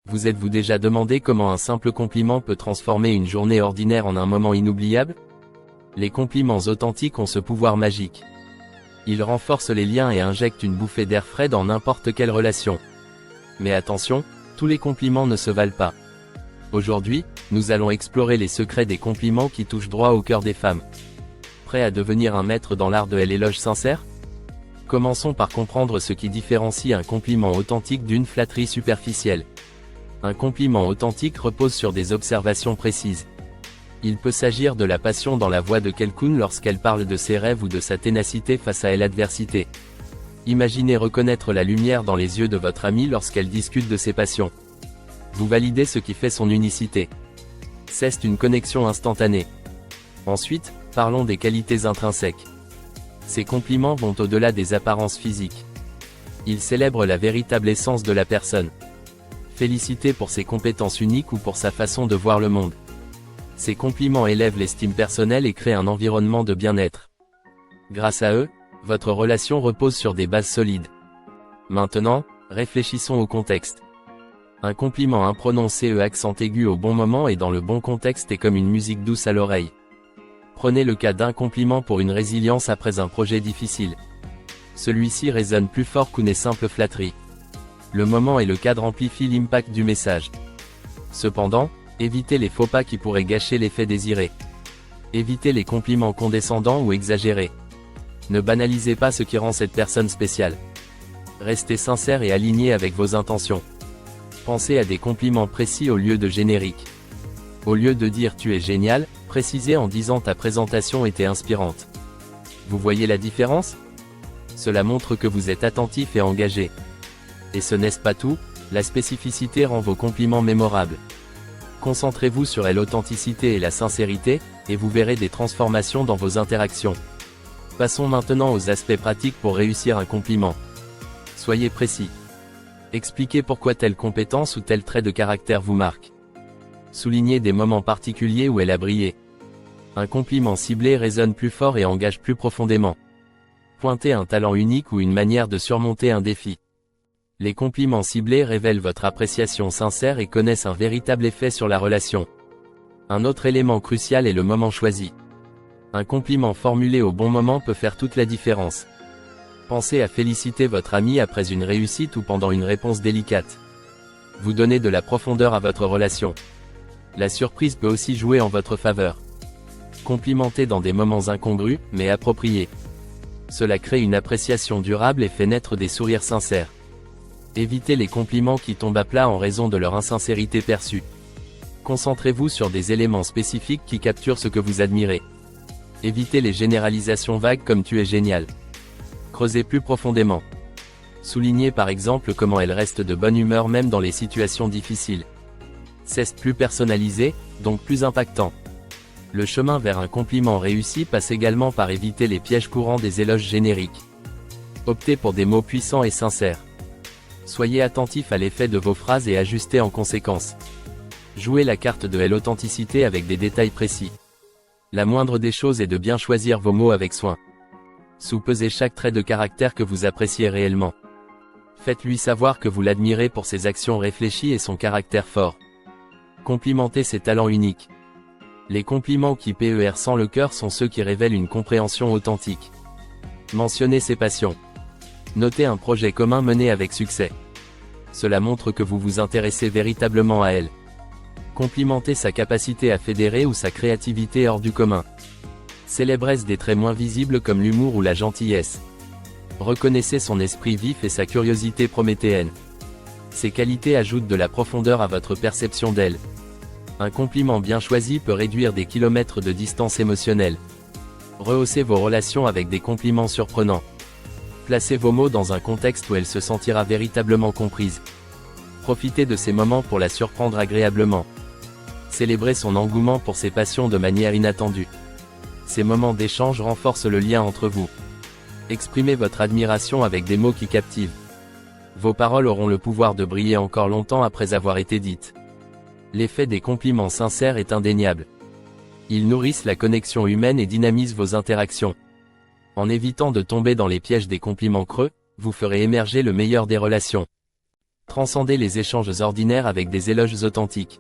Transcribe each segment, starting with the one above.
Vous êtes-vous déjà demandé comment un simple compliment peut transformer une journée ordinaire en un moment inoubliable? Les compliments authentiques ont ce pouvoir magique. Ils renforcent les liens et injectent une bouffée d'air frais dans n'importe quelle relation. Mais attention, tous les compliments ne se valent pas. Aujourd'hui, nous allons explorer les secrets des compliments qui touchent droit au cœur des femmes. Prêt à devenir un maître dans l'art de l'éloge sincère? Commençons par comprendre ce qui différencie un compliment authentique d'une flatterie superficielle. Un compliment authentique repose sur des observations précises. Il peut s'agir de la passion dans la voix de quelqu'un lorsqu'elle parle de ses rêves ou de sa ténacité face à l'adversité. Imaginez reconnaître la lumière dans les yeux de votre amie lorsqu'elle discute de ses passions. Vous validez ce qui fait son unicité. C'est une connexion instantanée. Ensuite, parlons des qualités intrinsèques. Ces compliments vont au-delà des apparences physiques. Ils célèbrent la véritable essence de la personne. Félicité pour ses compétences uniques ou pour sa façon de voir le monde. Ces compliments élèvent l'estime personnelle et créent un environnement de bien-être. Grâce à eux, votre relation repose sur des bases solides. Maintenant, réfléchissons au contexte. Un compliment imprononcé accent aigu au bon moment et dans le bon contexte est comme une musique douce à l'oreille. Prenez le cas d'un compliment pour une résilience après un projet difficile. Celui-ci résonne plus fort qu'une simple flatterie. Le moment et le cadre amplifient l'impact du message. Cependant, évitez les faux pas qui pourraient gâcher l'effet désiré. Évitez les compliments condescendants ou exagérés. Ne banalisez pas ce qui rend cette personne spéciale. Restez sincère et aligné avec vos intentions. Pensez à des compliments précis au lieu de génériques. Au lieu de dire « tu es génial », précisez en disant « ta présentation était inspirante ». Vous voyez la différence? Cela montre que vous êtes attentif et engagé. Et ce n'est pas tout, la spécificité rend vos compliments mémorables. Concentrez-vous sur l'authenticité et la sincérité, et vous verrez des transformations dans vos interactions. Passons maintenant aux aspects pratiques pour réussir un compliment. Soyez précis. Expliquez pourquoi telle compétence ou tel trait de caractère vous marque. Soulignez des moments particuliers où elle a brillé. Un compliment ciblé résonne plus fort et engage plus profondément. Pointez un talent unique ou une manière de surmonter un défi. Les compliments ciblés révèlent votre appréciation sincère et connaissent un véritable effet sur la relation. Un autre élément crucial est le moment choisi. Un compliment formulé au bon moment peut faire toute la différence. Pensez à féliciter votre ami après une réussite ou pendant une réponse délicate. Vous donnez de la profondeur à votre relation. La surprise peut aussi jouer en votre faveur. Complimentez dans des moments incongrus, mais appropriés. Cela crée une appréciation durable et fait naître des sourires sincères. Évitez les compliments qui tombent à plat en raison de leur insincérité perçue. Concentrez-vous sur des éléments spécifiques qui capturent ce que vous admirez. Évitez les généralisations vagues comme « tu es génial ». Creusez plus profondément. Soulignez par exemple comment elle reste de bonne humeur même dans les situations difficiles. C'est plus personnalisé, donc plus impactant. Le chemin vers un compliment réussi passe également par éviter les pièges courants des éloges génériques. Optez pour des mots puissants et sincères. Soyez attentif à l'effet de vos phrases et ajustez en conséquence. Jouez la carte de l'authenticité avec des détails précis. La moindre des choses est de bien choisir vos mots avec soin. Soupesez chaque trait de caractère que vous appréciez réellement. Faites-lui savoir que vous l'admirez pour ses actions réfléchies et son caractère fort. Complimentez ses talents uniques. Les compliments qui PER sans le cœur sont ceux qui révèlent une compréhension authentique. Mentionnez ses passions. Notez un projet commun mené avec succès. Cela montre que vous vous intéressez véritablement à elle. Complimentez sa capacité à fédérer ou sa créativité hors du commun. Célébrez des traits moins visibles comme l'humour ou la gentillesse. Reconnaissez son esprit vif et sa curiosité prométhéenne. Ces qualités ajoutent de la profondeur à votre perception d'elle. Un compliment bien choisi peut réduire des kilomètres de distance émotionnelle. Rehaussez vos relations avec des compliments surprenants. Placez vos mots dans un contexte où elle se sentira véritablement comprise. Profitez de ces moments pour la surprendre agréablement. Célébrez son engouement pour ses passions de manière inattendue. Ces moments d'échange renforcent le lien entre vous. Exprimez votre admiration avec des mots qui captivent. Vos paroles auront le pouvoir de briller encore longtemps après avoir été dites. L'effet des compliments sincères est indéniable. Ils nourrissent la connexion humaine et dynamisent vos interactions. En évitant de tomber dans les pièges des compliments creux, vous ferez émerger le meilleur des relations. Transcendez les échanges ordinaires avec des éloges authentiques.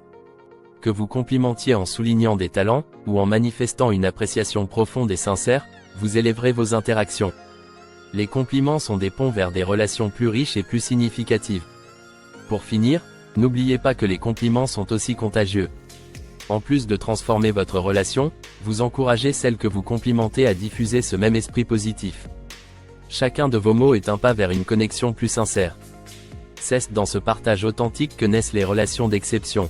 Que vous complimentiez en soulignant des talents, ou en manifestant une appréciation profonde et sincère, vous élèverez vos interactions. Les compliments sont des ponts vers des relations plus riches et plus significatives. Pour finir, n'oubliez pas que les compliments sont aussi contagieux. En plus de transformer votre relation, vous encouragez celle que vous complimentez à diffuser ce même esprit positif. Chacun de vos mots est un pas vers une connexion plus sincère. C'est dans ce partage authentique que naissent les relations d'exception.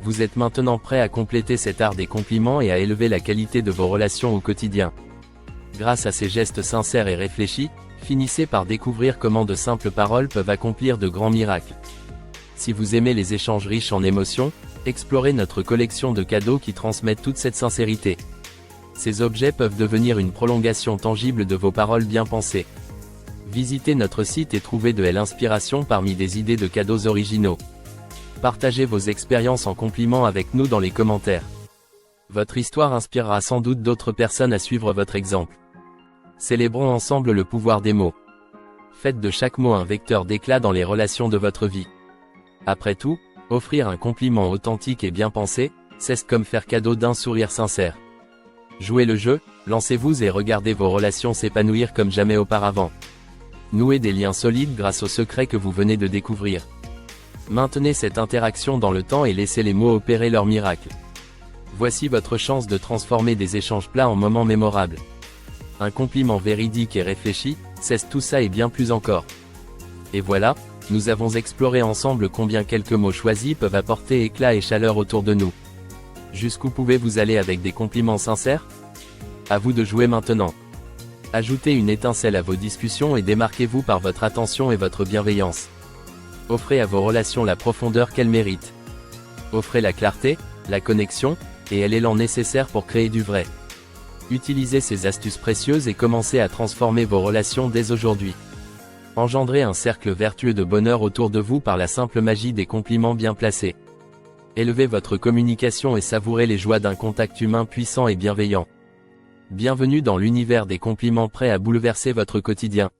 Vous êtes maintenant prêt à compléter cet art des compliments et à élever la qualité de vos relations au quotidien. Grâce à ces gestes sincères et réfléchis, finissez par découvrir comment de simples paroles peuvent accomplir de grands miracles. Si vous aimez les échanges riches en émotions, explorez notre collection de cadeaux qui transmettent toute cette sincérité. Ces objets peuvent devenir une prolongation tangible de vos paroles bien pensées. Visitez notre site et trouvez de l'inspiration parmi des idées de cadeaux originaux. Partagez vos expériences en compliments avec nous dans les commentaires. Votre histoire inspirera sans doute d'autres personnes à suivre votre exemple. Célébrons ensemble le pouvoir des mots. Faites de chaque mot un vecteur d'éclat dans les relations de votre vie. Après tout, offrir un compliment authentique et bien pensé, c'est comme faire cadeau d'un sourire sincère. Jouez le jeu, lancez-vous et regardez vos relations s'épanouir comme jamais auparavant. Nouez des liens solides grâce aux secrets que vous venez de découvrir. Maintenez cette interaction dans le temps et laissez les mots opérer leur miracle. Voici votre chance de transformer des échanges plats en moments mémorables. Un compliment véridique et réfléchi, c'est tout ça et bien plus encore. Et voilà, nous avons exploré ensemble combien quelques mots choisis peuvent apporter éclat et chaleur autour de nous. Jusqu'où pouvez-vous aller avec des compliments sincères? À vous de jouer maintenant. Ajoutez une étincelle à vos discussions et démarquez-vous par votre attention et votre bienveillance. Offrez à vos relations la profondeur qu'elles méritent. Offrez la clarté, la connexion, et l'élan nécessaire pour créer du vrai. Utilisez ces astuces précieuses et commencez à transformer vos relations dès aujourd'hui. Engendrez un cercle vertueux de bonheur autour de vous par la simple magie des compliments bien placés. Élevez votre communication et savourez les joies d'un contact humain puissant et bienveillant. Bienvenue dans l'univers des compliments prêts à bouleverser votre quotidien.